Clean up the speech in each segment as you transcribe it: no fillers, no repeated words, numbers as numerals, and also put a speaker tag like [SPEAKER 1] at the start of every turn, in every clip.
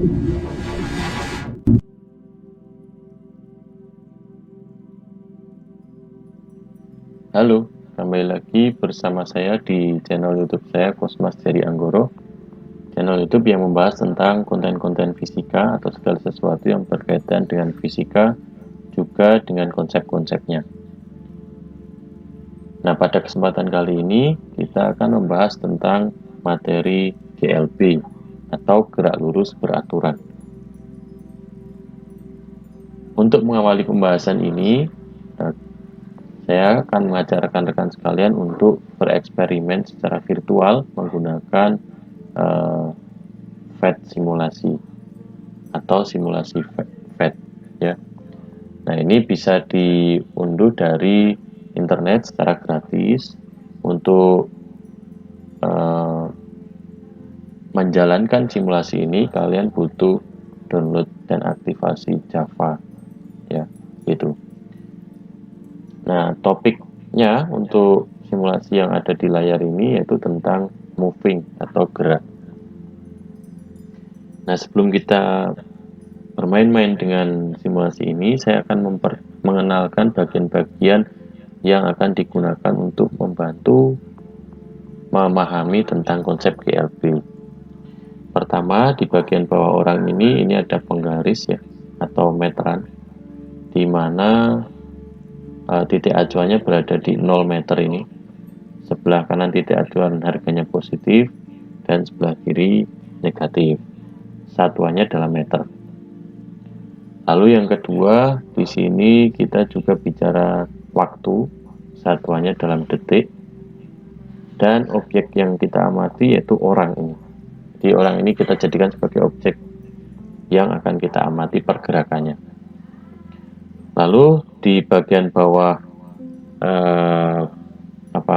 [SPEAKER 1] Halo, kembali lagi bersama saya di channel YouTube saya, Kosmas Jerry Anggoro. Channel YouTube yang membahas tentang konten-konten fisika atau segala sesuatu yang berkaitan dengan fisika, juga dengan konsep-konsepnya. Nah, pada kesempatan kali ini kita akan membahas tentang materi GLB atau gerak lurus beraturan. Untuk mengawali pembahasan ini, saya akan mengajak rekan-rekan sekalian untuk bereksperimen secara virtual menggunakan FET simulasi atau simulasi FET ya. Nah, ini bisa diunduh dari internet secara gratis. Untuk menjalankan simulasi ini kalian butuh download dan aktivasi Java ya, gitu. Nah, topiknya untuk simulasi yang ada di layar ini yaitu tentang moving atau gerak. Nah, sebelum kita bermain-main dengan simulasi ini, saya akan mengenalkan bagian-bagian yang akan digunakan untuk membantu memahami tentang konsep GLB. Pertama, di bagian bawah orang ini ada penggaris ya, atau meteran, di mana titik acuannya berada di 0 meter ini. Sebelah kanan titik acuan harganya positif dan sebelah kiri negatif. Satuannya dalam meter. Lalu yang kedua, di sini kita juga bicara waktu, satuannya dalam detik, dan objek yang kita amati yaitu orang ini. Jadi orang ini kita jadikan sebagai objek yang akan kita amati pergerakannya. Lalu di bagian bawah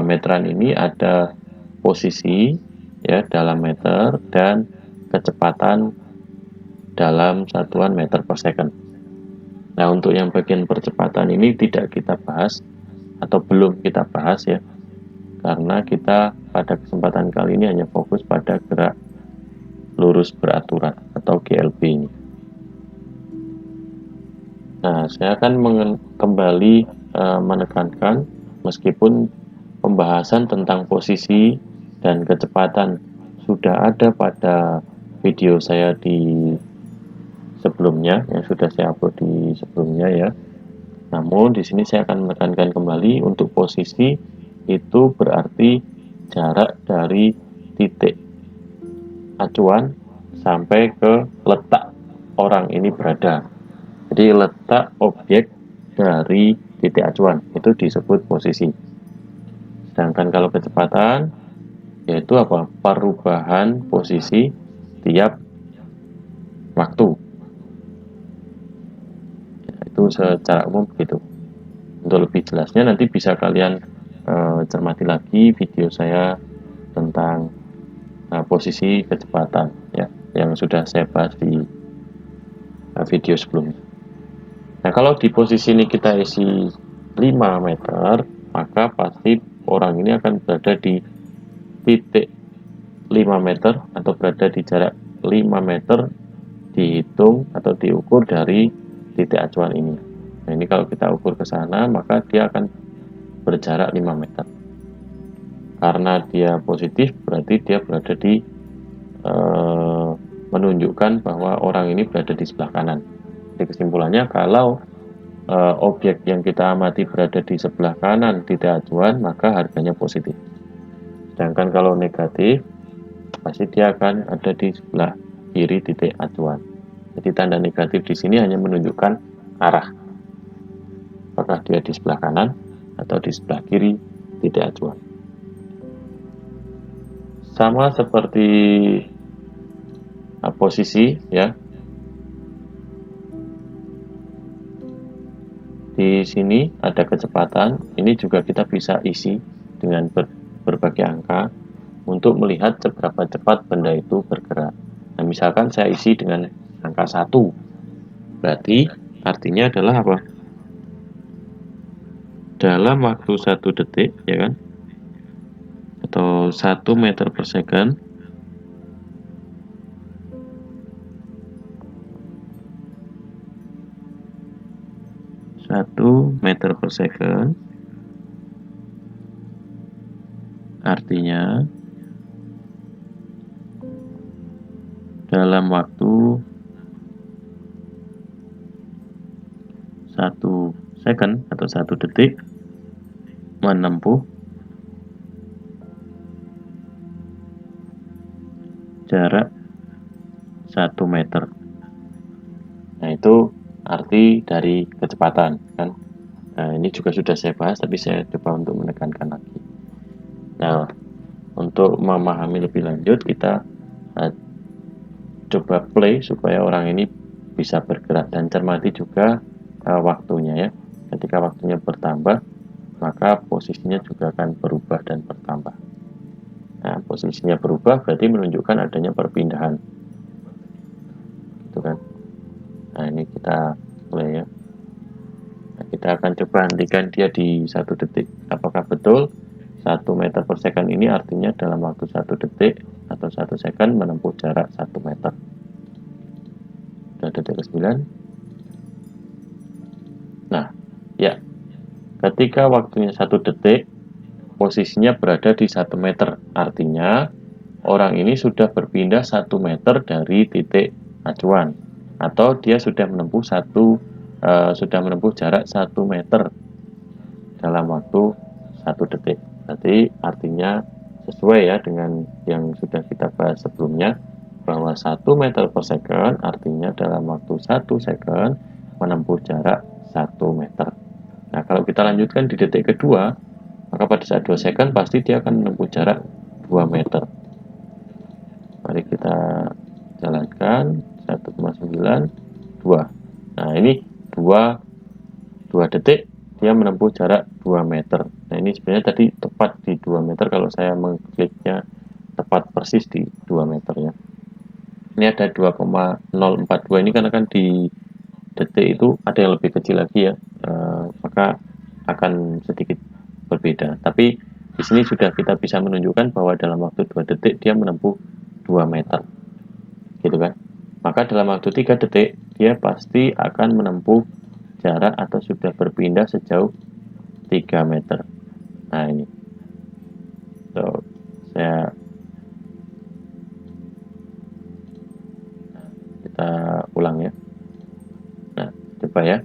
[SPEAKER 1] meteran ini ada posisi ya dalam meter dan kecepatan dalam satuan meter per second. Nah, untuk yang bagian percepatan ini tidak kita bahas atau belum kita bahas ya, karena kita pada kesempatan kali ini hanya fokus pada gerak lurus beraturan atau GLB ini. Nah, saya akan kembali menekankan meskipun pembahasan tentang posisi dan kecepatan sudah ada pada video saya di sebelumnya yang sudah saya upload di sebelumnya ya. Namun di sini saya akan menekankan kembali untuk posisi itu berarti jarak dari titik acuan sampai ke letak orang ini berada. Jadi letak objek dari titik acuan itu disebut posisi. Sedangkan kalau kecepatan yaitu apa? Perubahan posisi tiap waktu. Itu secara umum begitu. Untuk lebih jelasnya nanti bisa kalian cermati lagi video saya tentang posisi kecepatan ya, yang sudah saya bahas di video sebelumnya. Nah, kalau di posisi ini kita isi 5 meter, maka pasti orang ini akan berada di titik 5 meter atau berada di jarak 5 meter dihitung atau diukur dari titik acuan ini. Nah, ini kalau kita ukur ke sana, maka dia akan berjarak 5 meter. Karena dia positif, berarti dia berada di menunjukkan bahwa orang ini berada di sebelah kanan. Jadi kesimpulannya, kalau objek yang kita amati berada di sebelah kanan titik acuan, maka harganya positif. Sedangkan kalau negatif, pasti dia akan ada di sebelah kiri titik acuan. Jadi tanda negatif di sini hanya menunjukkan arah, apakah dia di sebelah kanan atau di sebelah kiri titik acuan. Sama seperti posisi ya. Di sini ada kecepatan, ini juga kita bisa isi dengan berbagai angka untuk melihat seberapa cepat benda itu bergerak. Nah, misalkan saya isi dengan angka 1, berarti artinya adalah apa? Dalam waktu 1 detik, ya kan? Atau 1 meter per second, 1 meter per second, artinya dalam waktu 1 second atau 1 detik menempuh jarak 1 meter. Nah, itu arti dari kecepatan kan. Nah, ini juga sudah saya bahas, tapi saya coba untuk menekankan lagi. Nah, untuk memahami lebih lanjut, kita coba play supaya orang ini bisa bergerak, dan cermati juga waktunya ya. Ketika waktunya bertambah, maka posisinya juga akan berubah dan bertambah. Nah, posisinya berubah berarti menunjukkan adanya perpindahan, gitu kan. Nah, ini kita play ya. Nah, kita akan coba hentikan dia di 1 detik. Apakah betul 1 meter per second ini artinya dalam waktu 1 detik atau 1 second menempuh jarak 1 meter. Sudah detik ke-9. Nah, ya, ketika waktunya 1 detik, posisinya berada di 1 meter. Artinya orang ini sudah berpindah 1 meter dari titik acuan, atau dia sudah menempuh jarak 1 meter dalam waktu 1 detik. Berarti artinya sesuai ya dengan yang sudah kita bahas sebelumnya, bahwa 1 meter per second artinya dalam waktu 1 second menempuh jarak 1 meter. Nah, kalau kita lanjutkan di detik kedua, maka pada saat 2 second pasti dia akan menempuh jarak 2 meter. Mari kita jalankan. 1,92. Nah, ini 2 detik dia menempuh jarak 2 meter. Nah, ini sebenarnya tadi tepat di 2 meter kalau saya mengkliknya tepat persis di 2 meter ya. Ini ada 2,042, ini karena kan di detik itu ada yang lebih kecil lagi ya, maka akan sedikit berbeda. Tapi di sini sudah kita bisa menunjukkan bahwa dalam waktu 2 detik dia menempuh 2 meter, gitu kan. Maka dalam waktu 3 detik dia pasti akan menempuh jarak atau sudah berpindah sejauh 3 meter. Nah, ini saya kita ulang ya. Nah, coba ya,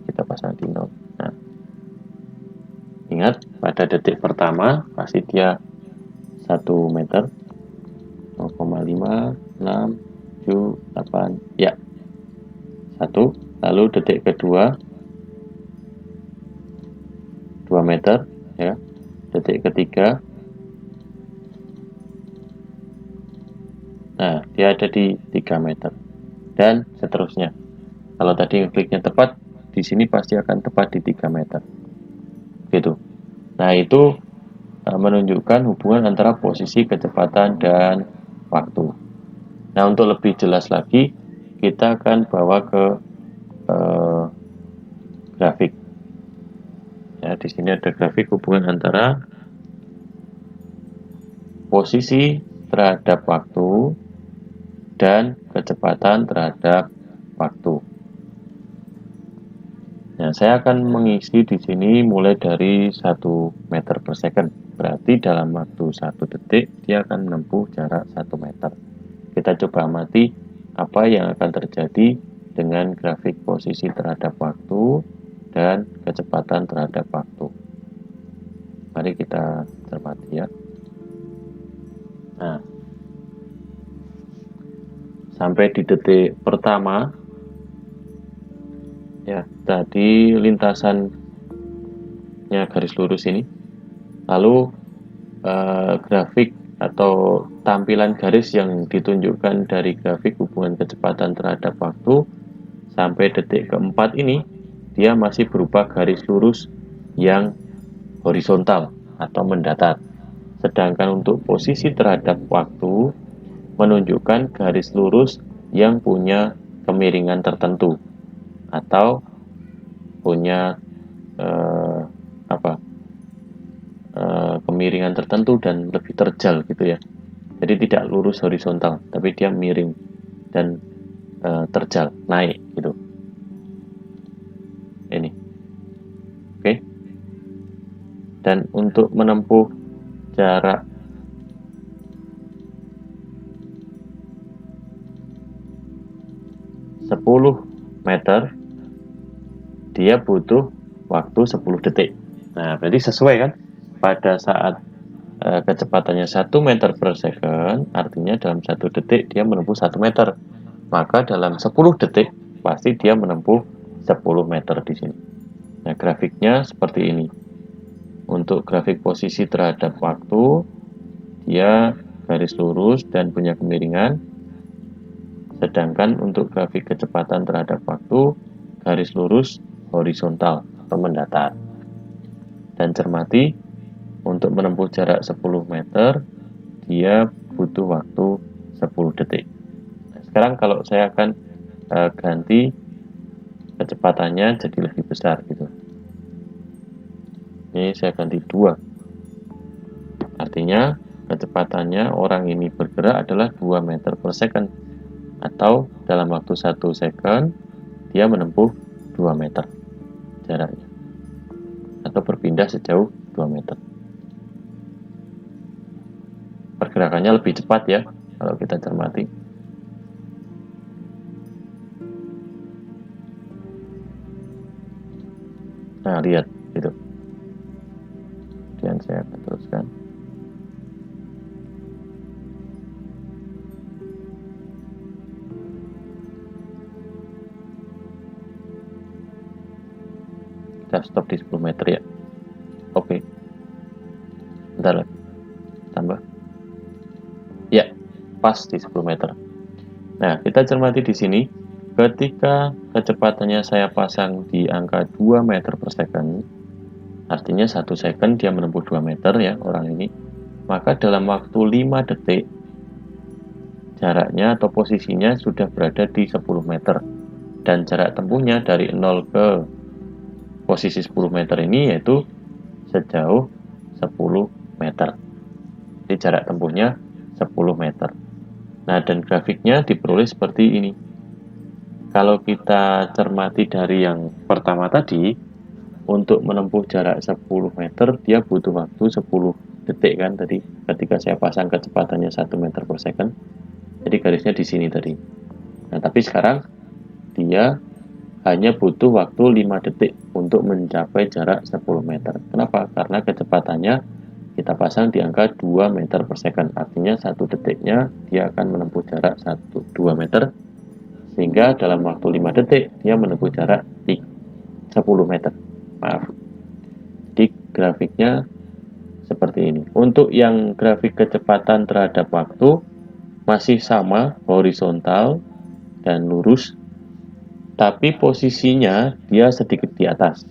[SPEAKER 1] kita pasang di 0. Nah, ingat pada detik pertama pasti dia 1 meter, 0,5, 6, 7, 8, ya 1. Lalu detik kedua 2 meter ya. Detik ketiga, nah dia ada di 3 meter, dan seterusnya. Kalau tadi kliknya tepat, di sini pasti akan tepat di 3 meter, gitu. Nah, itu menunjukkan hubungan antara posisi, kecepatan, dan waktu. Nah, untuk lebih jelas lagi, kita akan bawa ke grafik. Ya, di sini ada grafik hubungan antara posisi terhadap waktu dan kecepatan terhadap waktu. Nah, saya akan mengisi di sini mulai dari 1 meter per second. Berarti dalam waktu 1 detik dia akan menempuh jarak 1 meter. Kita coba amati apa yang akan terjadi dengan grafik posisi terhadap waktu dan kecepatan terhadap waktu. Mari kita cermati ya. Nah, sampai di detik pertama ya, tadi lintasannya garis lurus ini, lalu grafik atau tampilan garis yang ditunjukkan dari grafik hubungan kecepatan terhadap waktu sampai detik keempat ini, dia masih berupa garis lurus yang horizontal atau mendatar. Sedangkan untuk posisi terhadap waktu menunjukkan garis lurus yang punya kemiringan tertentu atau punya kemiringan tertentu dan lebih terjal gitu ya. Jadi tidak lurus horizontal, tapi dia miring dan terjal naik gitu. Ini oke. Dan untuk menempuh jarak 10 meter dia butuh waktu 10 detik. Nah, berarti sesuai kan? Pada saat kecepatannya 1 meter per second, artinya dalam 1 detik dia menempuh 1 meter. Maka dalam 10 detik pasti dia menempuh 10 meter di sini. Nah, grafiknya seperti ini. Untuk grafik posisi terhadap waktu, dia garis lurus dan punya kemiringan. Sedangkan untuk grafik kecepatan terhadap waktu, garis lurus horizontal atau mendatar. Dan cermati, untuk menempuh jarak 10 meter, dia butuh waktu 10 detik. Nah, sekarang kalau saya akan ganti kecepatannya jadi lebih besar gitu. Ini saya ganti 2. Artinya kecepatannya orang ini bergerak adalah 2 meter per second. Atau dalam waktu 1 second dia menempuh 2 meter jaraknya. Atau berpindah sejauh 2 meter. Pergerakannya lebih cepat ya kalau kita cermati. Nah, lihat gitu. Kemudian saya akan teruskan. Kita stop di 10 meter ya. Oke. Bentar lagi. Tambah. Ya, pas di 10 meter. Nah, kita cermati di sini. Ketika kecepatannya saya pasang di angka 2 meter per second, artinya 1 second dia menempuh 2 meter ya orang ini, maka dalam waktu 5 detik jaraknya atau posisinya sudah berada di 10 meter. Dan jarak tempuhnya dari 0 ke posisi 10 meter ini yaitu sejauh 10 meter. Jadi jarak tempuhnya 10 meter. Nah, dan grafiknya diperoleh seperti ini. Kalau kita cermati dari yang pertama tadi, untuk menempuh jarak 10 meter, dia butuh waktu 10 detik kan tadi, ketika saya pasang kecepatannya 1 meter per second. Jadi garisnya di sini tadi. Nah, tapi sekarang dia hanya butuh waktu 5 detik untuk mencapai jarak 10 meter. Kenapa? Karena kecepatannya kita pasang di angka 2 meter per second. Artinya 1 detiknya dia akan menempuh jarak 2 meter. Sehingga dalam waktu 5 detik dia menempuh jarak 10 meter. Maaf. Di grafiknya seperti ini. Untuk yang grafik kecepatan terhadap waktu masih sama, horizontal dan lurus, tapi posisinya dia sedikit di atas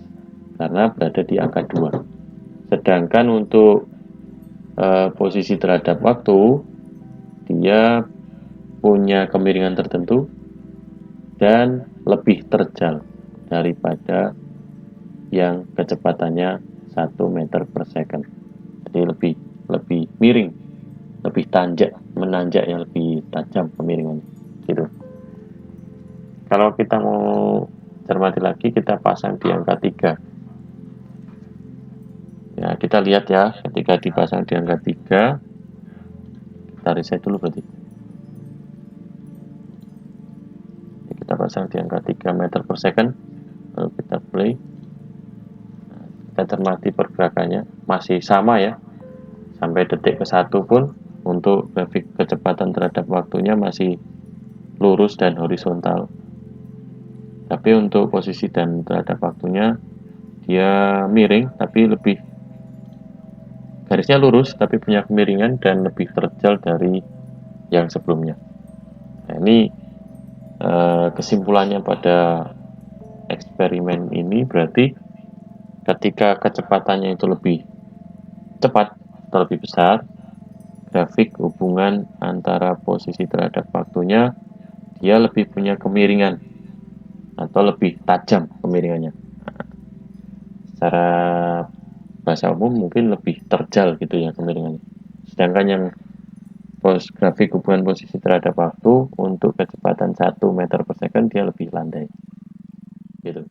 [SPEAKER 1] karena berada di angka 2. Sedangkan untuk posisi terhadap waktu, dia punya kemiringan tertentu dan lebih terjal daripada yang kecepatannya 1 meter per second. Jadi lebih miring, lebih menanjak yang lebih tajam kemiringannya gitu. Kalau kita mau cermati lagi, kita pasang di angka 3. Ya, kita lihat ya, ketika dipasang di angka 3, kita reset dulu berarti. Kita pasang di angka 3 meter per second, lalu kita play. Nah, kita cermati pergerakannya masih sama ya, sampai detik ke 1 pun untuk grafik kecepatan terhadap waktunya masih lurus dan horizontal. Tapi untuk posisi dan terhadap waktunya dia miring, tapi lebih garisnya lurus tapi punya kemiringan dan lebih terjal dari yang sebelumnya. Nah, ini kesimpulannya pada eksperimen ini berarti ketika kecepatannya itu lebih cepat atau lebih besar, grafik hubungan antara posisi terhadap waktunya dia lebih punya kemiringan atau lebih tajam kemiringannya. Nah, secara bahasa umum mungkin lebih terjal gitu ya kemiringannya. Sedangkan yang grafik hubungan posisi terhadap waktu untuk kecepatan 1 meter per second dia lebih landai gitu.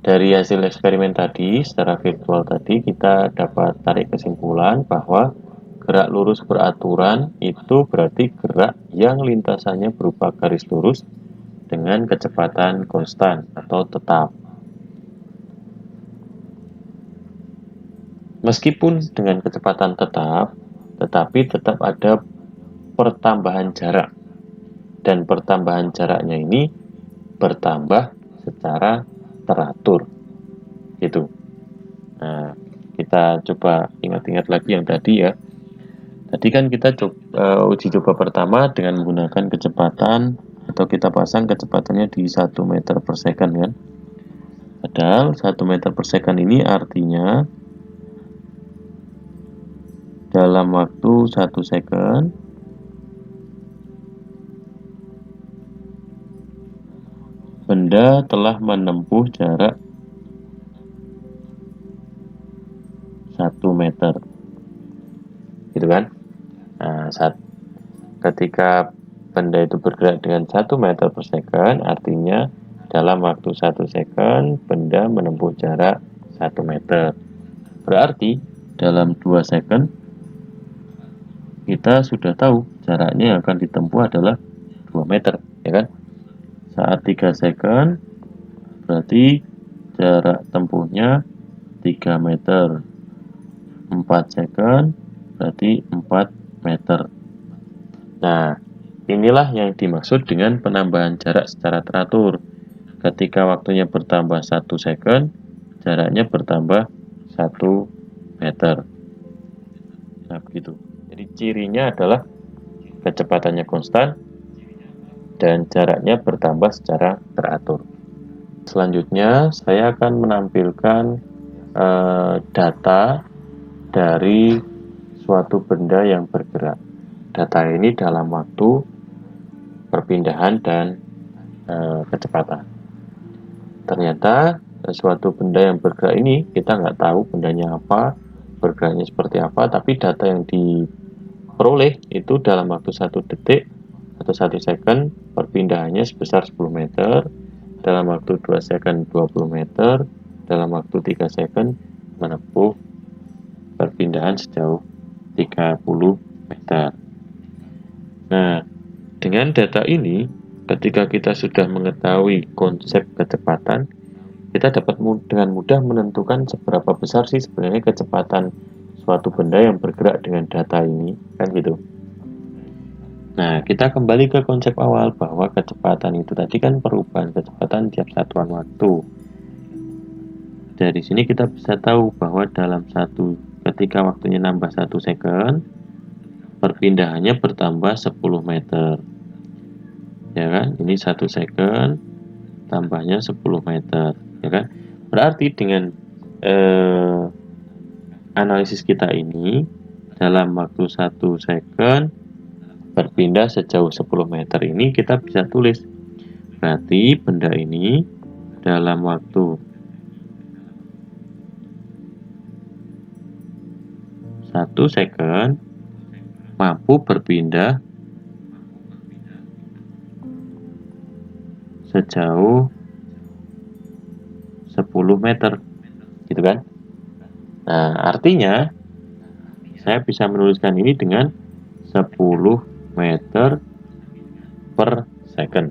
[SPEAKER 1] Dari hasil eksperimen tadi secara virtual tadi kita dapat tarik kesimpulan bahwa gerak lurus beraturan itu berarti gerak yang lintasannya berupa garis lurus dengan kecepatan konstan atau tetap. Meskipun dengan kecepatan tetap, tetapi tetap ada pertambahan jarak. Dan pertambahan jaraknya ini bertambah secara teratur. Gitu. Nah, kita coba ingat-ingat lagi yang tadi ya. Tadi kan kita uji coba pertama dengan menggunakan kecepatan atau kita pasang kecepatannya di 1 meter per second kan. Padahal 1 meter per second ini artinya dalam waktu 1 second benda telah menempuh jarak 1 meter. Gitu kan? Nah, ketika benda itu bergerak dengan 1 meter per second, artinya dalam waktu 1 second benda menempuh jarak 1 meter. Berarti dalam 2 second kita sudah tahu jaraknya yang akan ditempuh adalah 2 meter, ya kan? Saat 3 second berarti jarak tempuhnya 3 meter. 4 second berarti 4 meter. Nah, inilah yang dimaksud dengan penambahan jarak secara teratur. Ketika waktunya bertambah 1 second, jaraknya bertambah 1 meter. Nah, begitu. Jadi cirinya adalah kecepatannya konstan dan jaraknya bertambah secara teratur. Selanjutnya, saya akan menampilkan data dari suatu benda yang bergerak. Data ini dalam waktu, perpindahan, dan kecepatan. Ternyata suatu benda yang bergerak ini kita nggak tahu bendanya apa, bergeraknya seperti apa, tapi data yang diperoleh itu dalam waktu 1 detik atau 1 second perpindahannya sebesar 10 meter, dalam waktu 2 second 20 meter, dalam waktu 3 second menempuh perpindahan sejauh 30 meter. Nah, dengan data ini, ketika kita sudah mengetahui konsep kecepatan, kita dapat dengan mudah menentukan seberapa besar sih sebenarnya kecepatan suatu benda yang bergerak dengan data ini, kan gitu. Nah, kita kembali ke konsep awal bahwa kecepatan itu tadi kan perubahan kecepatan tiap satuan waktu. Dari sini kita bisa tahu bahwa dalam ketika waktunya nambah 1 second, perpindahannya bertambah 10 meter. Ya kan? Ini 1 second tambahnya 10 meter, ya kan? Berarti dengan analisis kita ini dalam waktu 1 second berpindah sejauh 10 meter ini kita bisa tulis. Berarti benda ini dalam waktu 1 second mampu berpindah sejauh 10 meter, gitu kan? Nah, artinya saya bisa menuliskan ini dengan 10 meter per second.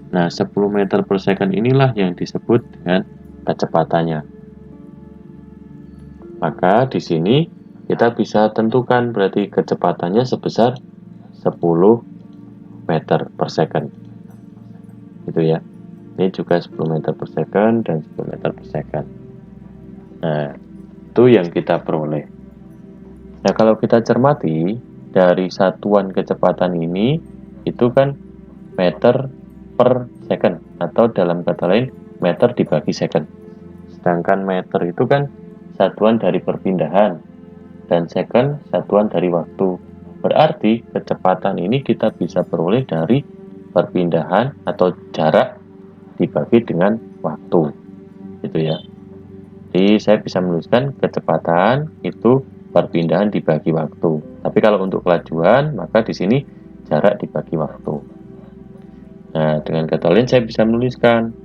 [SPEAKER 1] Nah, 10 meter per second inilah yang disebut dengan kecepatannya. Maka di sini kita bisa tentukan berarti kecepatannya sebesar 10 meter per second. Gitu ya. Ini juga 10 meter per second dan 10 meter per second. Nah, itu yang kita peroleh. Nah, kalau kita cermati dari satuan kecepatan ini itu kan meter per second atau dalam kata lain meter dibagi second. Sedangkan meter itu kan satuan dari perpindahan dan second satuan dari waktu. Berarti kecepatan ini kita bisa peroleh dari perpindahan atau jarak dibagi dengan waktu. Gitu ya. Jadi saya bisa menuliskan kecepatan itu perpindahan dibagi waktu. Tapi kalau untuk kelajuan, maka di sini jarak dibagi waktu. Nah, dengan kata lain saya bisa menuliskan,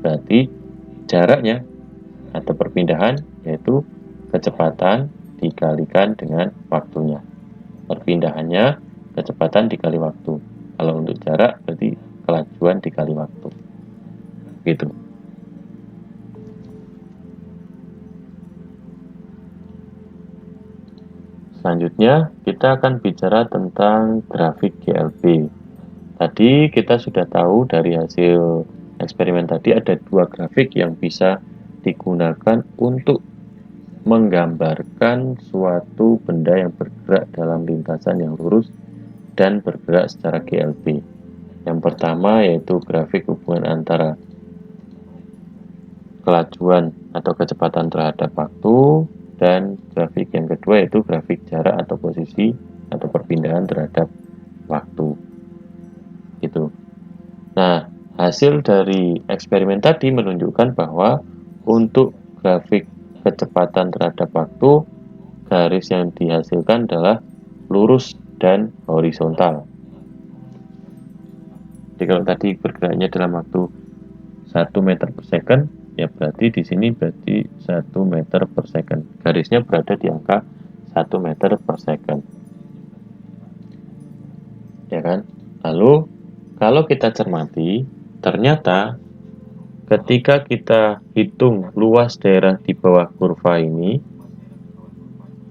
[SPEAKER 1] berarti jaraknya atau perpindahan yaitu kecepatan dikalikan dengan waktunya. Perpindahannya kecepatan dikali waktu. Kalau untuk jarak berarti kelajuan dikali waktu. Gitu. Selanjutnya, kita akan bicara tentang grafik GLB. Tadi kita sudah tahu dari hasil eksperimen tadi ada dua grafik yang bisa digunakan untuk menggambarkan suatu benda yang bergerak dalam lintasan yang lurus dan bergerak secara GLB. Yang pertama yaitu grafik hubungan antara kelajuan atau kecepatan terhadap waktu, dan grafik yang kedua yaitu grafik jarak atau posisi atau perpindahan terhadap waktu. Gitu. Nah, hasil dari eksperimen tadi menunjukkan bahwa untuk grafik kecepatan terhadap waktu, garis yang dihasilkan adalah lurus dan horizontal. Jadi kalau tadi bergeraknya dalam waktu 1 meter per second, ya berarti di sini berarti 1 meter per second. Garisnya berada di angka 1 meter per second. Ya kan? Lalu kalau kita cermati, ternyata ketika kita hitung luas daerah di bawah kurva ini,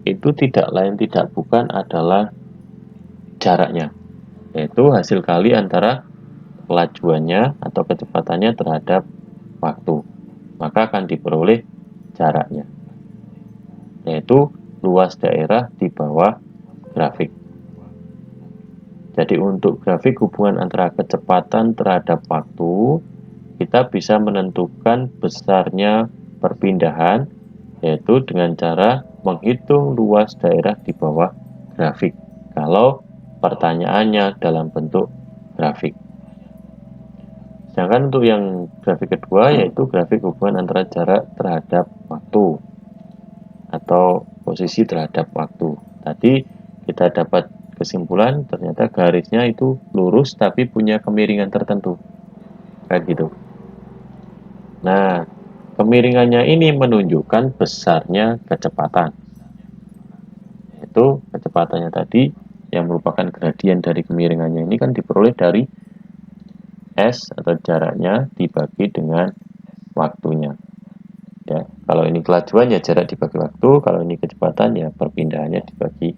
[SPEAKER 1] itu tidak lain tidak bukan adalah jaraknya, yaitu hasil kali antara kelajuannya atau kecepatannya terhadap waktu. Maka akan diperoleh jaraknya, yaitu luas daerah di bawah grafik. Jadi untuk grafik hubungan antara kecepatan terhadap waktu, kita bisa menentukan besarnya perpindahan, yaitu dengan cara menghitung luas daerah di bawah grafik. Kalau pertanyaannya dalam bentuk grafik. Sedangkan untuk yang grafik kedua yaitu grafik hubungan antara jarak terhadap waktu atau posisi terhadap waktu. Tadi kita dapat kesimpulan ternyata garisnya itu lurus tapi punya kemiringan tertentu. Kayak gitu. Nah, kemiringannya ini menunjukkan besarnya kecepatan. Itu kecepatannya tadi yang merupakan gradien dari kemiringannya ini kan diperoleh dari S atau jaraknya dibagi dengan waktunya. Ya, kalau ini kelajuan ya jarak dibagi waktu, kalau ini kecepatan ya perpindahannya dibagi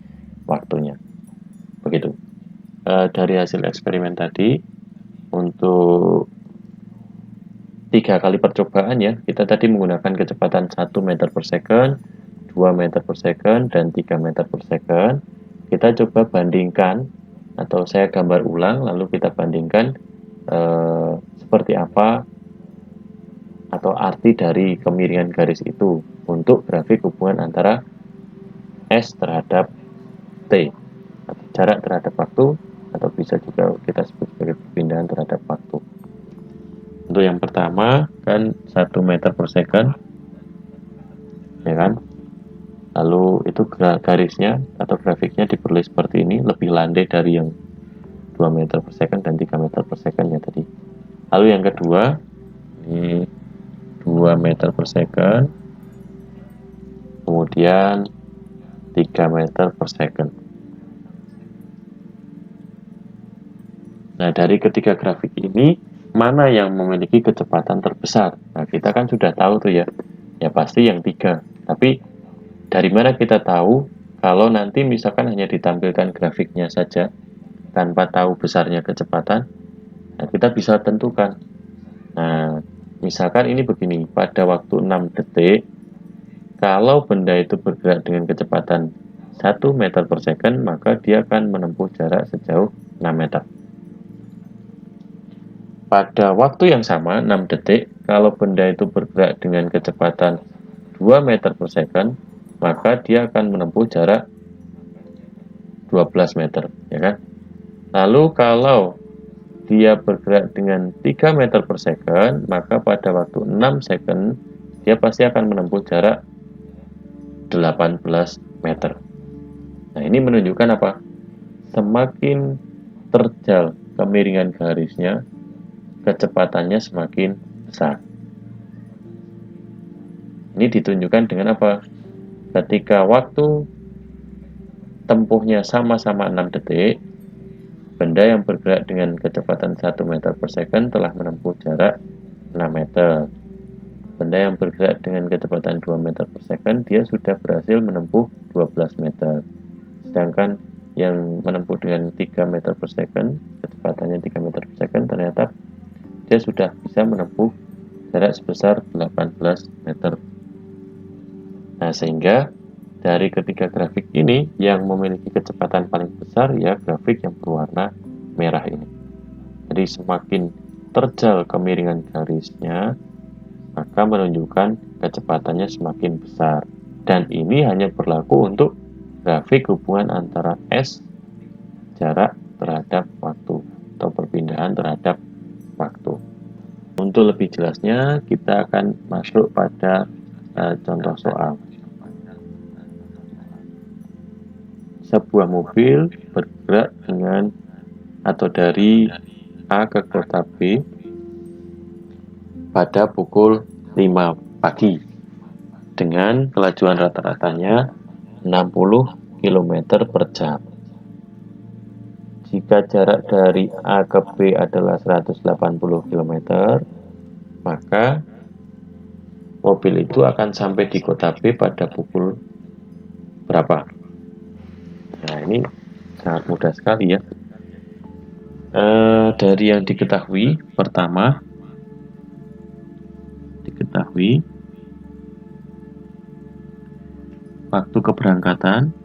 [SPEAKER 1] waktunya. Begitu. Dari hasil eksperimen tadi, untuk 3 kali percobaan ya, kita tadi menggunakan kecepatan 1 meter per second, 2 meter per second, dan 3 meter per second. Kita coba bandingkan, atau saya gambar ulang, lalu kita bandingkan seperti apa atau arti dari kemiringan garis itu untuk grafik hubungan antara S terhadap T, atau jarak terhadap waktu, atau bisa juga kita sebut sebagai perpindahan terhadap waktu. Untuk yang pertama kan 1 meter per second, ya kan? Lalu itu garisnya atau grafiknya diperoleh seperti ini, lebih landai dari yang 2 meter per second dan 3 meter per second ya tadi. Lalu yang kedua, ini 2 meter per second, kemudian 3 meter per second. Nah, dari ketiga grafik ini, mana yang memiliki kecepatan terbesar? Nah, kita kan sudah tahu tuh ya, ya pasti yang 3. Tapi, dari mana kita tahu kalau nanti misalkan hanya ditampilkan grafiknya saja, tanpa tahu besarnya kecepatan, nah kita bisa tentukan. Nah, misalkan ini begini, pada waktu 6 detik, kalau benda itu bergerak dengan kecepatan 1 meter per second, maka dia akan menempuh jarak sejauh 6 meter. Pada waktu yang sama, 6 detik, kalau benda itu bergerak dengan kecepatan 2 meter per second, maka dia akan menempuh jarak 12 meter, ya kan? Lalu kalau dia bergerak dengan 3 meter per second, maka pada waktu 6 second, dia pasti akan menempuh jarak 18 meter. Nah, ini menunjukkan apa? Semakin terjal kemiringan garisnya, kecepatannya semakin besar. Ini ditunjukkan dengan apa? Ketika waktu tempuhnya sama-sama 6 detik, benda yang bergerak dengan kecepatan 1 meter per second telah menempuh jarak 6 meter. Benda yang bergerak dengan kecepatan 2 meter per second, dia sudah berhasil menempuh 12 meter. Sedangkan yang menempuh dengan 3 meter per second, kecepatannya 3 meter per second, ternyata dia sudah bisa menempuh jarak sebesar 18 meter. Nah, sehingga dari ketiga grafik ini yang memiliki kecepatan paling besar ya grafik yang berwarna merah ini. Jadi semakin terjal kemiringan garisnya, maka menunjukkan kecepatannya semakin besar. Dan ini hanya berlaku untuk grafik hubungan antara S jarak terhadap waktu atau perpindahan terhadap waktu. Untuk lebih jelasnya, kita akan masuk pada contoh soal. Sebuah mobil bergerak dengan atau dari A ke kota B pada pukul 5 pagi dengan kelajuan rata-ratanya 60 km per jam. Jika jarak dari A ke B adalah 180 km, maka mobil itu akan sampai di kota B pada pukul berapa? Nah, ini sangat mudah sekali ya. Dari yang diketahui, pertama diketahui waktu keberangkatan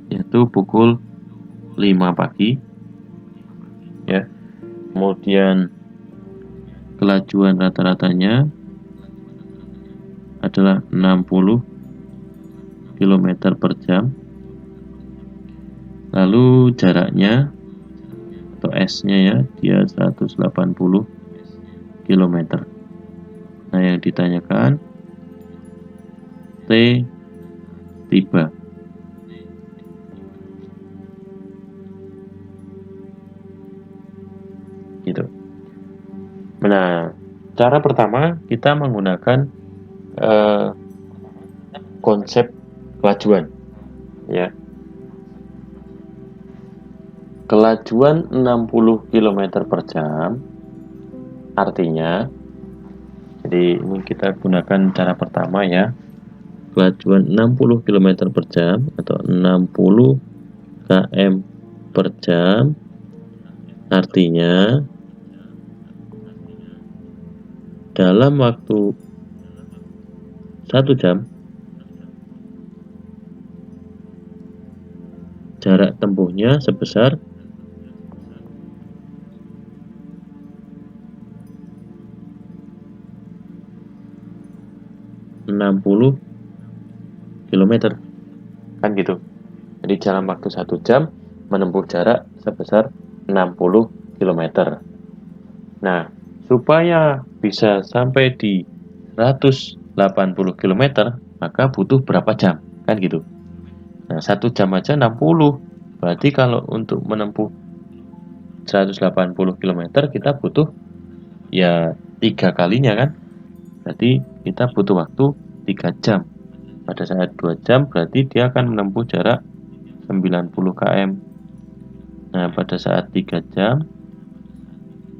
[SPEAKER 1] yaitu pukul 5 pagi ya. Kemudian kelajuan rata-ratanya adalah 60 km per jam. Lalu jaraknya atau S-nya ya, dia 180 km. Nah, yang ditanyakan T tiba. Gitu. Nah, cara pertama kita menggunakan konsep kelajuan ya. Kelajuan 60 km per jam artinya, jadi ini kita gunakan cara pertama ya, kelajuan 60 km per jam atau 60 km per jam artinya dalam waktu 1 jam jarak tempuhnya sebesar 60 km kan gitu. Jadi dalam waktu 1 jam menempuh jarak sebesar 60 km. Nah, supaya bisa sampai di 180 km maka butuh berapa jam kan gitu. Nah, 1 jam aja 60, berarti kalau untuk menempuh 180 km kita butuh ya 3 kalinya kan. Berarti kita butuh waktu 3 jam. Pada saat 2 jam berarti dia akan menempuh jarak 90 km. Nah, pada saat 3 jam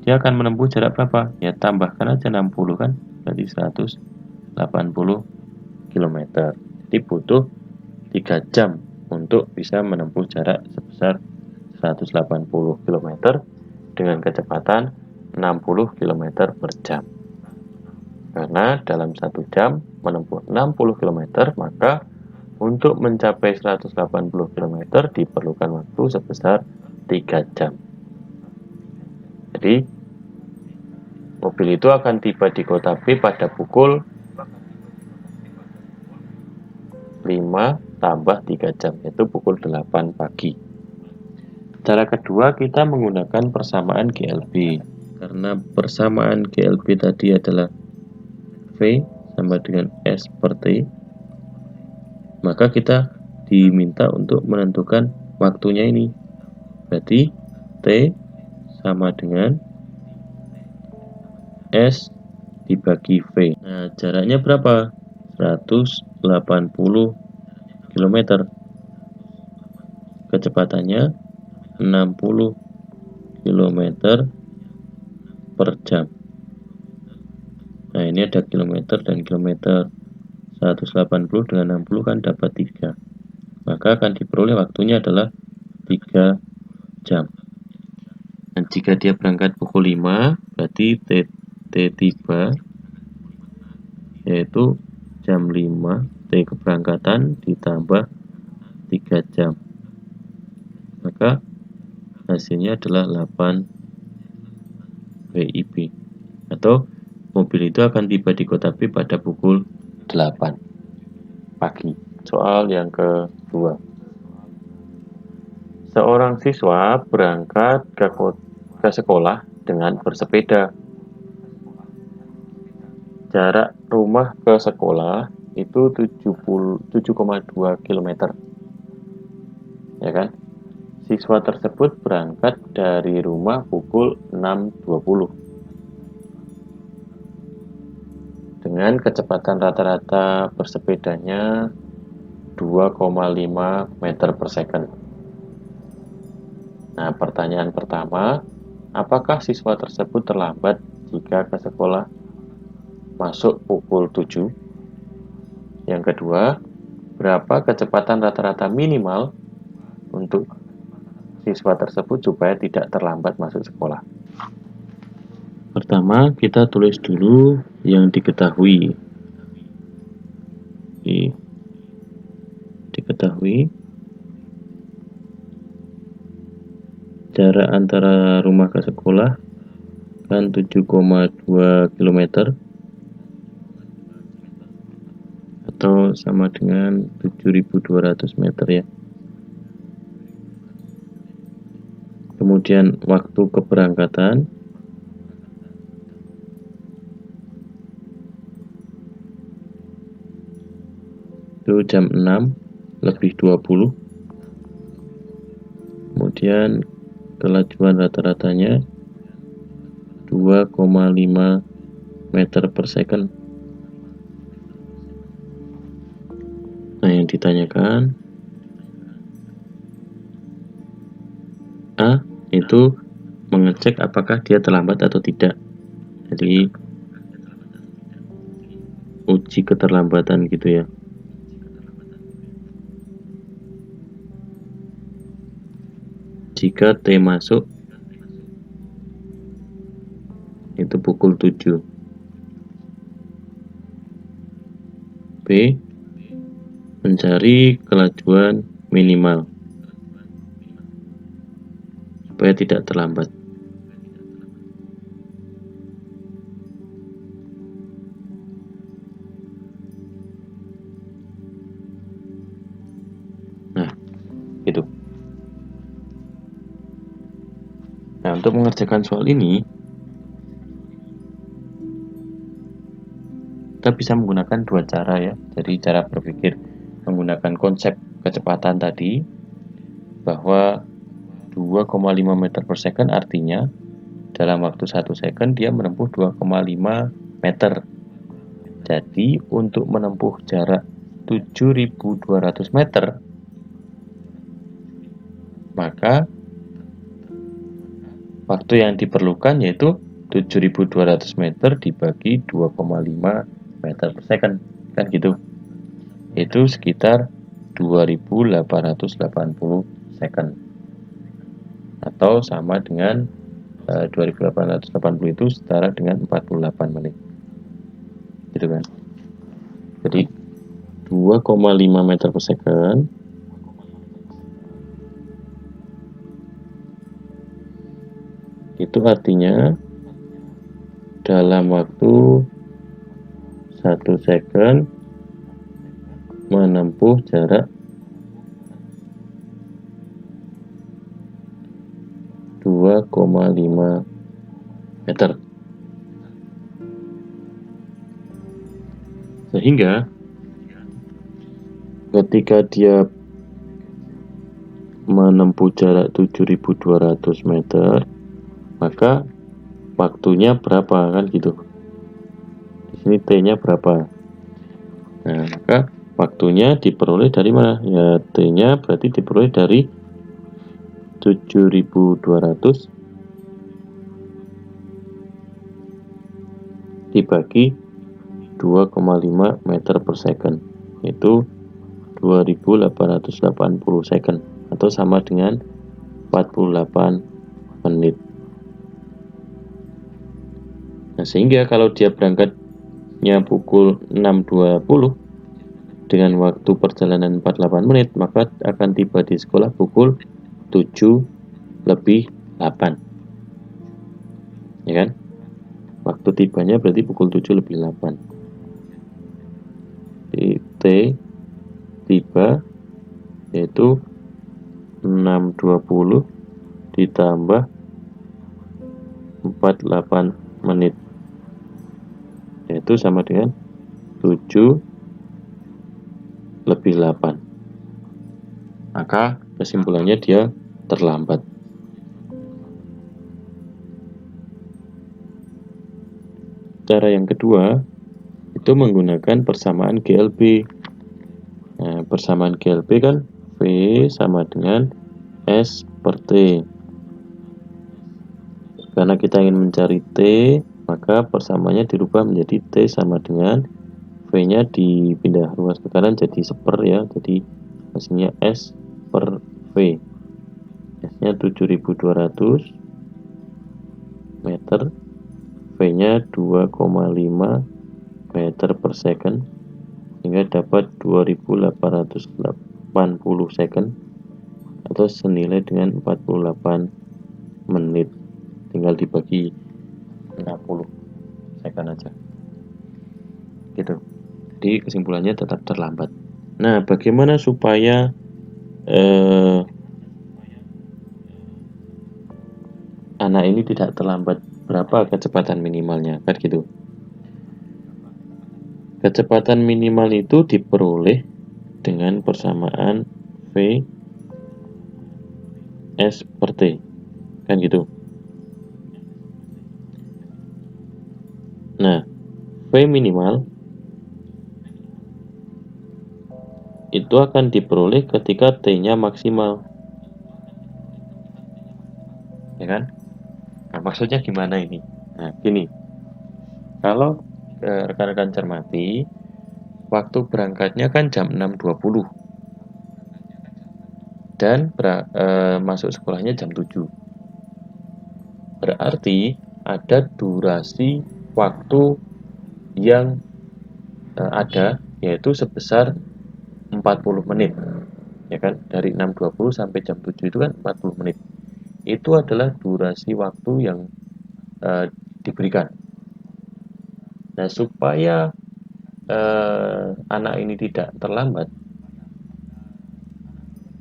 [SPEAKER 1] dia akan menempuh jarak berapa? Ya tambahkan aja 60 kan, berarti 180 km. Jadi butuh 3 jam untuk bisa menempuh jarak sebesar 180 km dengan kecepatan 60 km per jam. Karena dalam 1 jam menempuh 60 km, maka untuk mencapai 180 km diperlukan waktu sebesar 3 jam. Jadi mobil itu akan tiba di kota B pada pukul 5 tambah 3 jam, yaitu pukul 8 pagi. Cara kedua kita menggunakan persamaan GLB. Karena persamaan GLB tadi adalah V sama dengan S per T, maka kita diminta untuk menentukan waktunya ini. Berarti T sama dengan S dibagi V. Nah, jaraknya berapa? 180 km. Kecepatannya 60 km per jam. Nah, ini ada kilometer dan kilometer. 180 dengan 60 kan dapat 3. Maka akan diperoleh waktunya adalah 3 jam. Dan jika dia berangkat pukul 5, berarti T tiba yaitu jam 5, T keberangkatan ditambah 3 jam. Maka hasilnya adalah 8 WIB. Atau mobil itu akan tiba di kota B pada pukul 8 pagi. Soal yang kedua. Seorang siswa berangkat ke sekolah dengan bersepeda. Jarak rumah ke sekolah itu 7,2 km. Ya kan? Siswa tersebut berangkat dari rumah pukul 6.20 dengan kecepatan rata-rata bersepedanya 2,5 meter per second. Nah, pertanyaan pertama, apakah siswa tersebut terlambat jika ke sekolah masuk pukul 7? Yang kedua, berapa kecepatan rata-rata minimal untuk siswa tersebut supaya tidak terlambat masuk sekolah? Pertama, kita tulis dulu yang diketahui. Diketahui jarak antara rumah ke sekolah kan 7,2 km atau sama dengan 7.200 meter ya. Kemudian waktu keberangkatan itu jam 6 lebih 20. Kemudian kelajuan rata-ratanya 2,5 meter per second. Nah, yang ditanyakan A itu mengecek apakah dia terlambat atau tidak. Jadi uji keterlambatan gitu ya. Jika T masuk itu pukul 7. B mencari kelajuan minimal supaya tidak terlambat. Nah, gitu. Nah, untuk mengerjakan soal ini kita bisa menggunakan dua cara ya. Jadi cara berpikir menggunakan konsep kecepatan tadi bahwa 2,5 meter per second artinya dalam waktu 1 second dia menempuh 2,5 meter. Jadi untuk menempuh jarak 7.200 meter maka waktu yang diperlukan yaitu 7.200 meter dibagi 2,5 meter per second, kan gitu. Itu sekitar 2.880 second atau sama dengan 2.880 itu setara dengan 48 menit, gitu kan. Jadi 2,5 meter per second itu artinya dalam waktu 1 second menempuh jarak 2,5 meter. Sehingga ketika dia menempuh jarak 7.200 meter, maka waktunya berapa kan gitu. Di sini T-nya berapa. Nah, maka waktunya diperoleh dari mana? Ya, T-nya berarti diperoleh dari 7.200 dibagi 2,5 meter per second, yaitu 2.880 second, atau sama dengan 48 menit. Nah, sehingga kalau dia berangkatnya pukul 6.20 dengan waktu perjalanan 48 menit, maka akan tiba di sekolah pukul 7:08. Ya kan? Waktu tibanya berarti pukul 7:08. Di T tiba yaitu 6.20 ditambah 48 menit, yaitu sama dengan 7:08. Maka kesimpulannya dia terlambat. Cara yang kedua itu menggunakan persamaan GLB. Nah, persamaan GLB kan V sama dengan S per T. Karena kita ingin mencari T, maka persamaannya dirubah menjadi T sama dengan V-nya dipindah ruas ke kanan jadi seper ya. Jadi hasilnya S per V. S-nya 7.200 meter, V-nya 2,5 meter per second, sehingga dapat 2.880 second atau senilai dengan 48 menit. Tinggal dibagi 60 second aja gitu. Jadi kesimpulannya tetap terlambat. Nah, bagaimana supaya anak ini tidak terlambat? Berapa kecepatan minimalnya kan gitu. Kecepatan minimal itu diperoleh dengan persamaan V S per T kan gitu. Nah, V minimal itu akan diperoleh ketika T-nya maksimal, ya kan? Nah, maksudnya gimana ini? Nah, gini, kalau rekan-rekan cermati, waktu berangkatnya kan jam 6.20 dan masuk sekolahnya jam 7. Berarti ada durasi waktu yang ada, yaitu sebesar 40 menit, ya kan? Dari 6.20 sampai jam 7 itu kan 40 menit. Itu adalah durasi waktu yang diberikan. Nah, supaya anak ini tidak terlambat,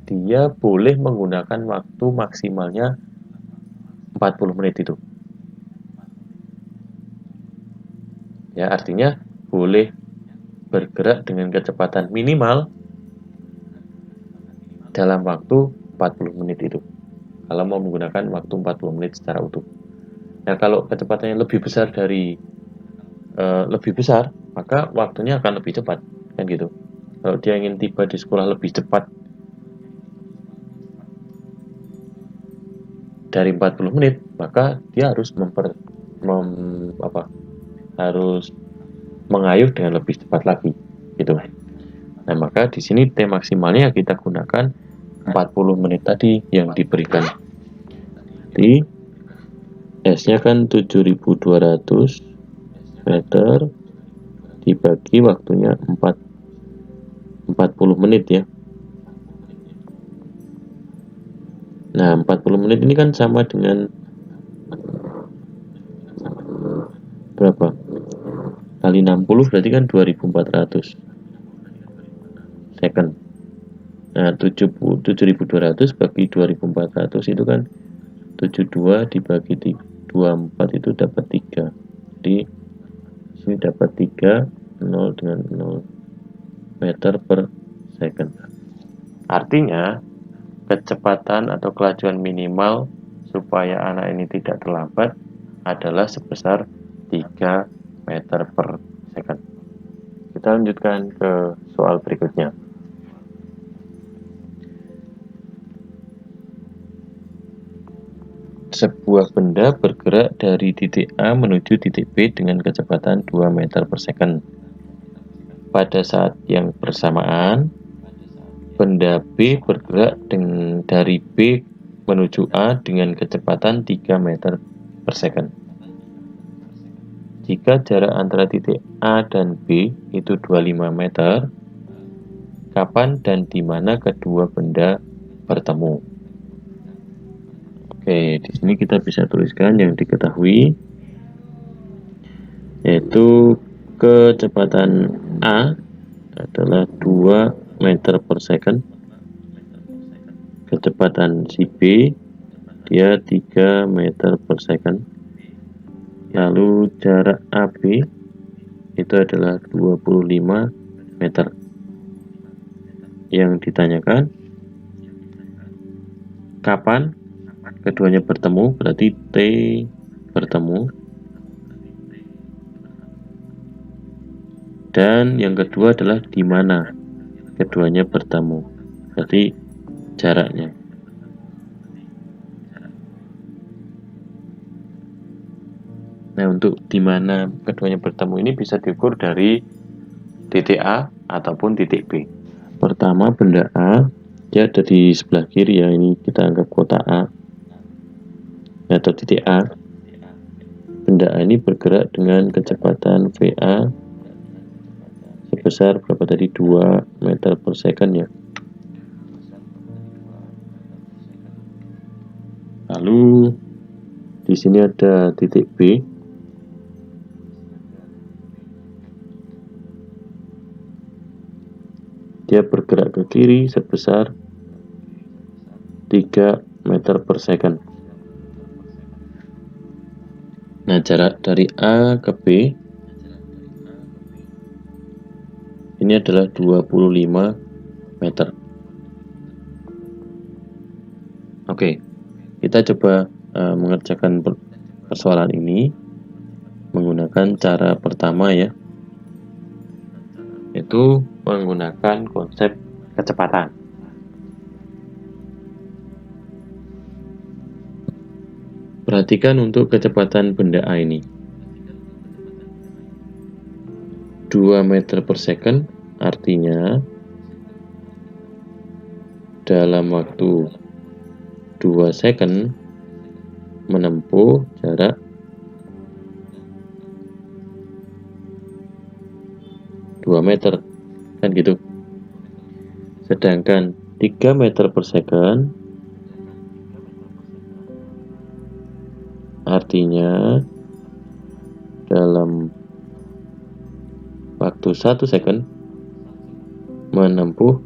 [SPEAKER 1] dia boleh menggunakan waktu maksimalnya 40 menit itu. Ya, artinya boleh bergerak dengan kecepatan minimal dalam waktu 40 menit itu. Kalau mau menggunakan waktu 40 menit secara utuh. Nah, kalau kecepatannya lebih besar, maka waktunya akan lebih cepat, kan gitu. Kalau dia ingin tiba di sekolah lebih cepat dari 40 menit, maka dia harus harus mengayuh dengan lebih cepat lagi, gitu. Nah, maka di sini T maksimalnya kita gunakan 40 menit tadi yang diberikan. Di S-nya kan 7.200 meter dibagi waktunya 40 menit ya. Nah, 40 menit ini kan sama dengan berapa? Kali 60 berarti kan 2.400 second. Nah, 7.200 bagi 2.400 itu kan 72 dibagi 24 itu dapat 3. Jadi sini dapat 3 0 dengan 0 meter per second. Artinya, kecepatan atau kelajuan minimal supaya anak ini tidak terlambat adalah sebesar 3 meter per second. Kita lanjutkan ke soal berikutnya. Sebuah benda bergerak dari titik A menuju titik B dengan kecepatan 2 meter per second. Pada saat yang bersamaan, benda B bergerak dari B menuju A dengan kecepatan 3 meter per second. Jika jarak antara titik A dan B itu 25 meter, kapan dan di mana kedua benda bertemu? Oke, di sini kita bisa tuliskan yang diketahui, yaitu kecepatan A adalah 2 meter per second. Kecepatan si B dia 3 meter per second. Lalu jarak AB itu adalah 25 meter. Yang ditanyakan kapan keduanya bertemu, berarti T bertemu. Dan yang kedua adalah di mana keduanya bertemu, berarti jaraknya. Nah, untuk di mana keduanya bertemu ini bisa diukur dari titik A ataupun titik B. Pertama, benda A dia ada di sebelah kiri ya, ini kita anggap kotak A atau titik A. Benda A ini bergerak dengan kecepatan VA sebesar berapa tadi, 2 meter per second ya. Lalu di sini ada titik B. Dia bergerak ke kiri sebesar 3 meter per second. Nah, jarak dari A ke B ini adalah 25 meter. Oke, kita coba mengerjakan persoalan ini menggunakan cara pertama ya, yaitu menggunakan konsep kecepatan. Perhatikan untuk kecepatan benda A ini. 2 meter per second artinya dalam waktu 2 second menempuh jarak 2 meter, kan gitu. Sedangkan 3 meter per second artinya dalam waktu 1 second menempuh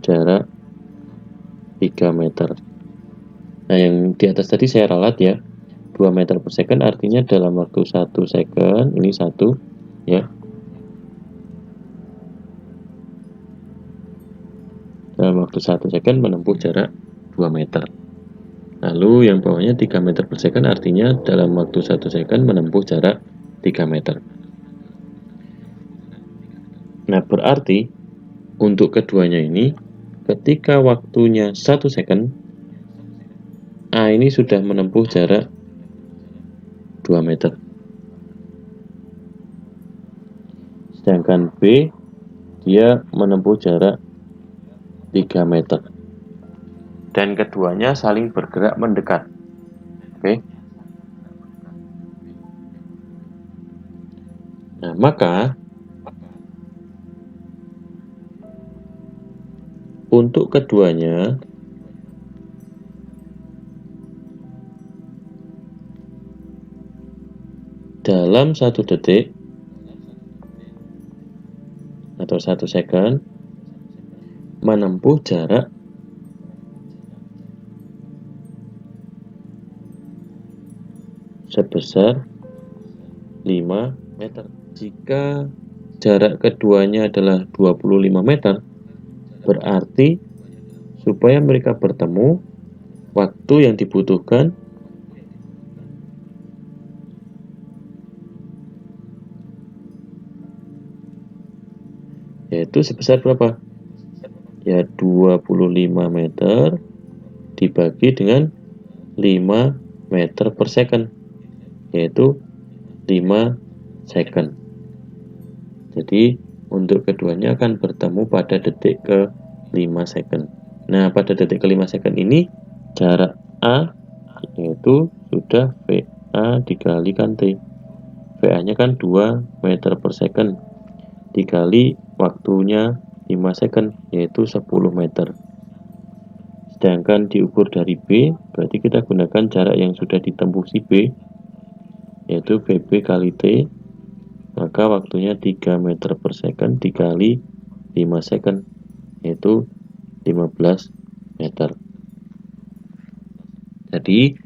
[SPEAKER 1] jarak 3 meter. Nah, yang di atas tadi saya ralat ya, 2 meter per second artinya dalam waktu 1 second, ini 1 ya, dalam waktu 1 second menempuh jarak 2 meter. Lalu yang bawahnya 3 meter per second artinya dalam waktu 1 second menempuh jarak 3 meter. Nah, berarti untuk keduanya ini ketika waktunya 1 second, A ini sudah menempuh jarak 2 meter. Sedangkan B dia menempuh jarak 3 meter. Dan keduanya saling bergerak mendekat. Oke. Nah, maka untuk keduanya dalam 1 detik atau 1 second menempuh jarak sebesar 5 meter. Jika jarak keduanya adalah 25 meter, berarti supaya mereka bertemu, waktu yang dibutuhkan yaitu sebesar berapa? Ya 25 meter dibagi dengan 5 meter per second, yaitu 5 second. Jadi untuk keduanya akan bertemu pada detik ke 5 second. Nah, pada detik ke 5 second ini jarak A yaitu sudah VA dikalikan T. VA nya kan 2 meter per second dikali waktunya 5 second yaitu 10 meter. Sedangkan diukur dari B, berarti kita gunakan jarak yang sudah ditempuh si B yaitu VB kali T, maka waktunya 3 meter per second dikali 5 second yaitu 15 meter. Jadi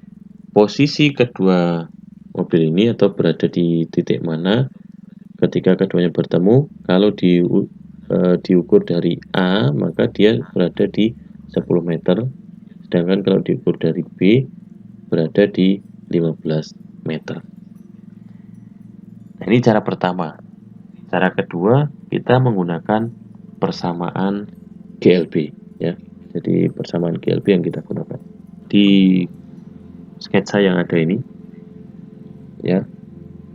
[SPEAKER 1] posisi kedua mobil ini atau berada di titik mana ketika keduanya bertemu, kalau diukur dari A maka dia berada di 10 meter, sedangkan kalau diukur dari B berada di 15 meter. Nah, ini cara pertama. Cara kedua, kita menggunakan persamaan GLB ya. Jadi persamaan GLB yang kita gunakan di sketsa yang ada ini ya.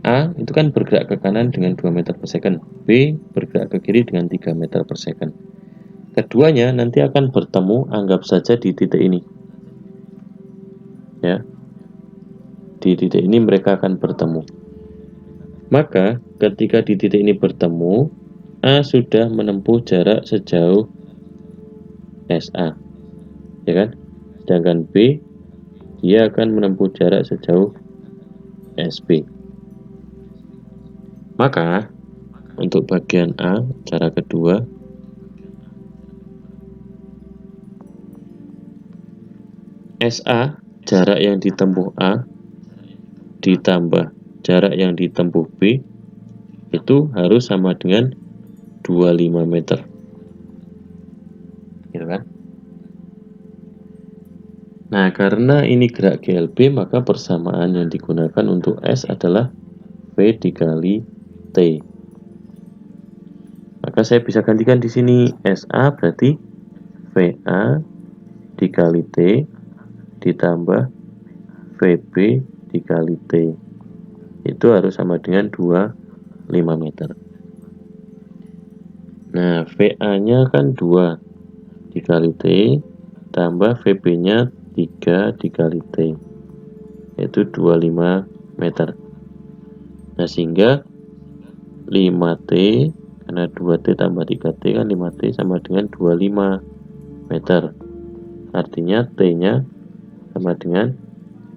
[SPEAKER 1] A itu kan bergerak ke kanan dengan 2 meter per second, B bergerak ke kiri dengan 3 meter per second. Keduanya nanti akan bertemu, anggap saja di titik ini ya. Di titik ini mereka akan bertemu. Maka ketika di titik ini bertemu, A sudah menempuh jarak sejauh SA ya kan, sedangkan B dia akan menempuh jarak sejauh SB. Maka untuk bagian A, cara kedua, SA jarak yang ditempuh A ditambah jarak yang ditempuh B itu harus sama dengan 25 meter gitu kan. Nah, karena ini gerak GLB, maka persamaan yang digunakan untuk S adalah V dikali T. Maka saya bisa gantikan di sini SA berarti VA dikali T ditambah VB dikali T. Itu harus sama dengan 25 meter. Nah, VA-nya kan 2 dikali T tambah VB-nya 3 dikali T, yaitu 25 meter. Nah, sehingga 5T, karena 2T tambah 3T kan 5T sama dengan 25 meter. Artinya T-nya sama dengan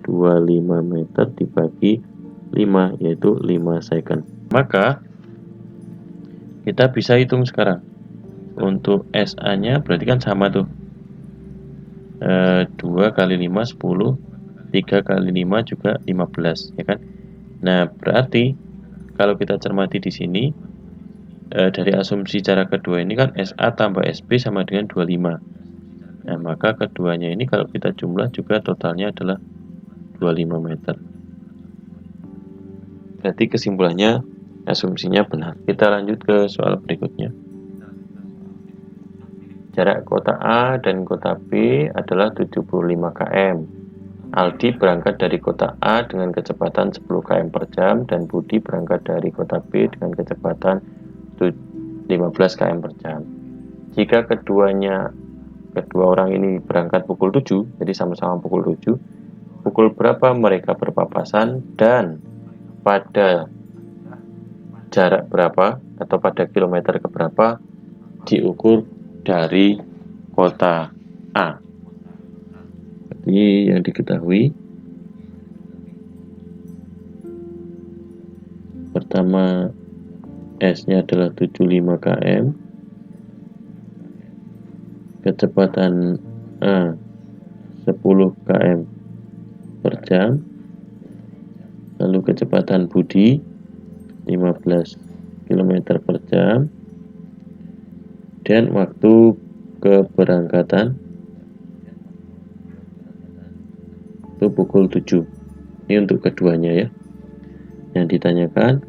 [SPEAKER 1] 25 meter dibagi 5, yaitu 5 second. Maka kita bisa hitung sekarang. Untuk SA-nya berarti kan sama tuh. 2 kali 5 10, 3 kali 5 juga 15 ya kan. Nah, berarti kalau kita cermati di sini dari asumsi cara kedua ini kan SA tambah SB sama dengan 25. Nah, maka keduanya ini kalau kita jumlah juga totalnya adalah 25 meter. Berarti kesimpulannya asumsinya benar. Kita lanjut ke soal berikutnya. Jarak kota A dan kota B adalah 75 km. Aldi berangkat dari kota A dengan kecepatan 10 km per jam dan Budi berangkat dari kota B dengan kecepatan 15 km per jam. Jika kedua orang ini berangkat pukul 7, jadi sama-sama pukul 7, pukul berapa mereka berpapasan dan pada jarak berapa atau pada kilometer keberapa diukur dari kota A. Jadi yang diketahui pertama S-nya adalah 75 km, kecepatan A 10 km per jam, lalu kecepatan Budi 15 km per jam, dan waktu keberangkatan itu pukul 7. Ini untuk keduanya ya. Yang ditanyakan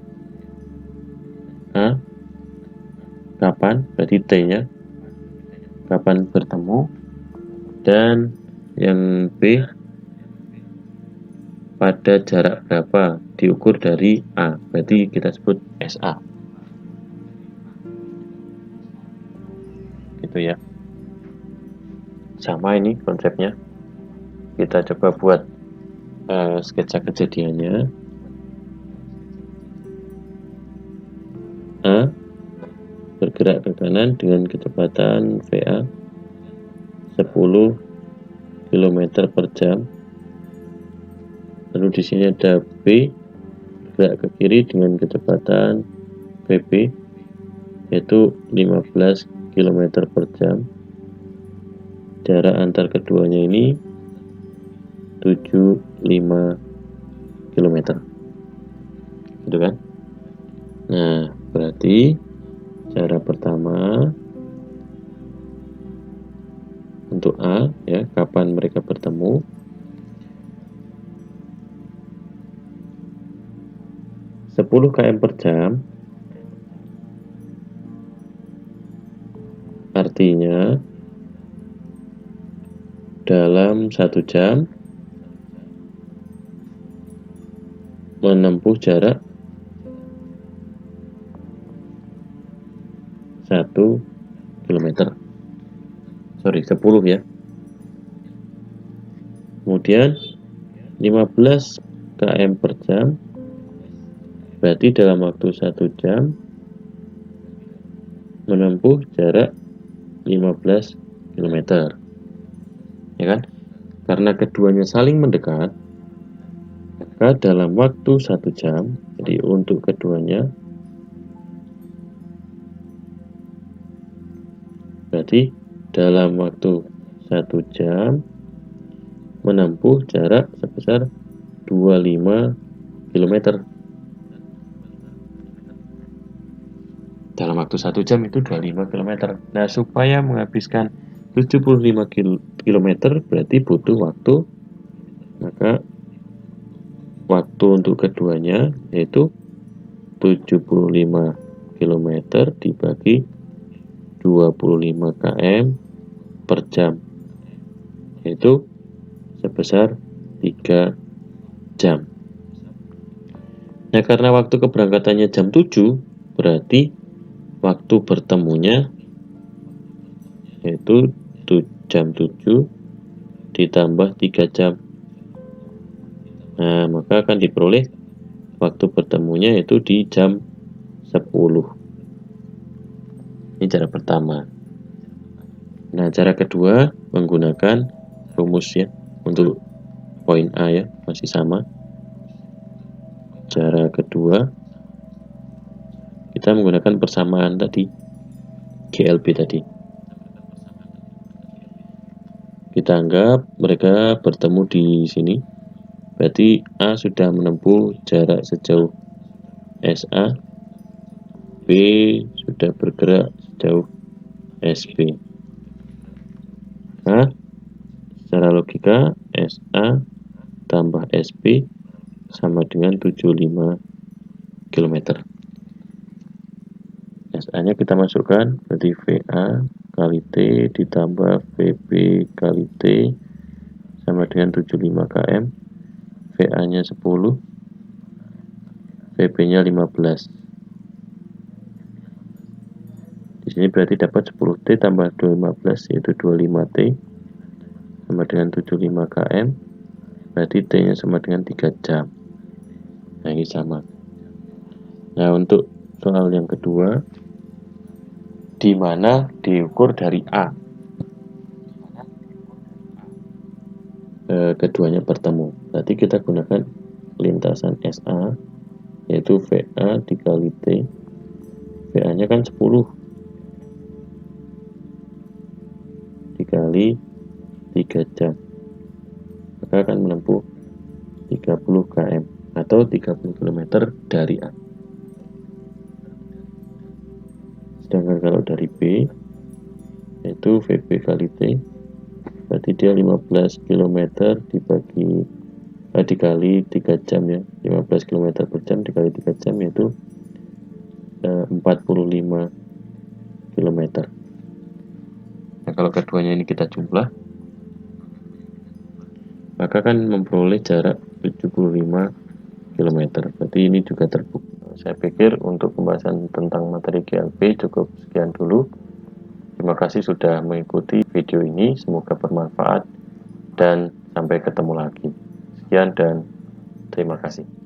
[SPEAKER 1] A, kapan, berarti T-nya kapan bertemu, dan yang B, pada jarak berapa diukur dari A, berarti kita sebut SA. Gitu ya. Sama ini konsepnya. Kita coba buat sketsa kejadiannya. A bergerak ke kanan dengan kecepatan VA 10 km per jam. Lalu di sini ada B bergerak ke kiri dengan kecepatan VB yaitu 15 km per jam. Jarak antar keduanya ini 75 km. Gitu kan? Nah, berarti cara pertama untuk A ya, kapan mereka bertemu. Sepuluh km per jam artinya dalam 1 jam menempuh jarak 1 km. Sorry, 10 ya. Kemudian 15 km per jam berarti dalam waktu 1 jam menempuh jarak 15 km. Ya kan? Karena keduanya saling mendekat, maka dalam waktu 1 jam, jadi untuk keduanya berarti dalam waktu 1 jam menempuh jarak sebesar 25 km. Dalam waktu 1 jam itu 25 km. Nah, supaya menghabiskan 75 km berarti butuh waktu, maka waktu untuk keduanya yaitu 75 km dibagi 25 km per jam, yaitu sebesar 3 jam. Nah, karena waktu keberangkatannya jam 7, berarti waktu bertemunya yaitu jam 7 ditambah 3 jam. Nah, maka akan diperoleh waktu bertemunya yaitu di jam 10. Ini cara pertama. Nah, cara kedua menggunakan rumus ya. Untuk poin A ya, masih sama. Cara kedua kita menggunakan persamaan tadi, GLB tadi. Kita anggap mereka bertemu di sini. Berarti A sudah menempuh jarak sejauh SA, B sudah bergerak sejauh SB. Nah, secara logika SA tambah SB sama dengan 75 km. SA-nya kita masukkan, berarti VA kali T ditambah VB kali T sama dengan 75 km. VA-nya 10, VB-nya 15. Di sini berarti dapat 10T tambah 215 yaitu 25T sama dengan 75 km. Berarti T-nya sama dengan 3 jam. Nah, ini sama. Nah, untuk soal yang kedua, di mana diukur dari A keduanya bertemu. Berarti kita gunakan lintasan SA yaitu VA dikali T. VA nya kan 10 dikali 3 jam, maka akan menempuh 30 km atau 30 km dari A. Sedangkan kalau dari B yaitu VB kali T, berarti dia 15 km dikali 3 jam ya, 15 km per jam dikali 3 jam yaitu 45 km. Nah, kalau keduanya ini kita jumlah, maka kan memperoleh jarak 75 km. Berarti ini juga terbukti. Saya pikir untuk pembahasan tentang materi GLP cukup sekian dulu. Terima kasih sudah mengikuti video ini, semoga bermanfaat dan sampai ketemu lagi. Sekian dan terima kasih.